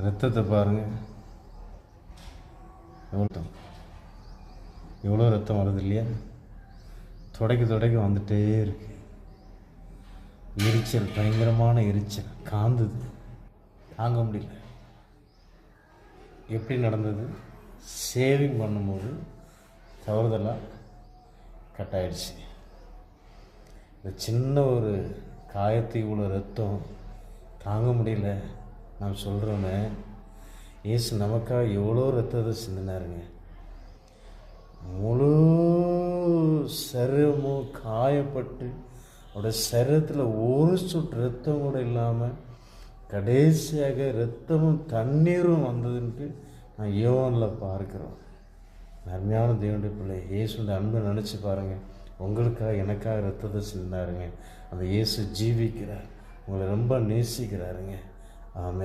ரத்தத்தை பாருங்கள், எவ்வளோ ரத்தம் வருது இல்லையா? துடைக்க வந்துட்டே இருக்கு. எரிச்சல், பயங்கரமான எரிச்சல், காந்துது, தாங்க முடியல. எப்படி நடந்தது? சேவிங் பண்ணும்போது தவறுதலாக கட் ஆயிடுச்சு. இந்த சின்ன ஒரு காயத்தை இவ்வளோ ரத்தம் தாங்க முடியல. நான் சொல்கிறோன்னே, இயேசு நமக்காக எவ்வளோ ரத்தத்தை சிந்தினாருங்க. முழு சரீரமும் காயப்பட்டு அவருடைய சரீரத்தில் ஒரு சொட்டு ரத்தம் கூட இல்லாமல் கடைசியாக ரத்தமும் தண்ணீரும் வந்ததுன்ட்டு நான் யோவானில் பார்க்குறோம். அருமையான தேவனுடைய பிள்ளை, இயேசுடைய அன்பை நினச்சி பாருங்கள். உங்களுக்காக எனக்காக ரத்தத்தை சிந்தினாருங்க. அந்த இயேசு ஜீவிக்கிறார், உங்களை ரொம்ப நேசிக்கிறாருங்க. ஆமென்.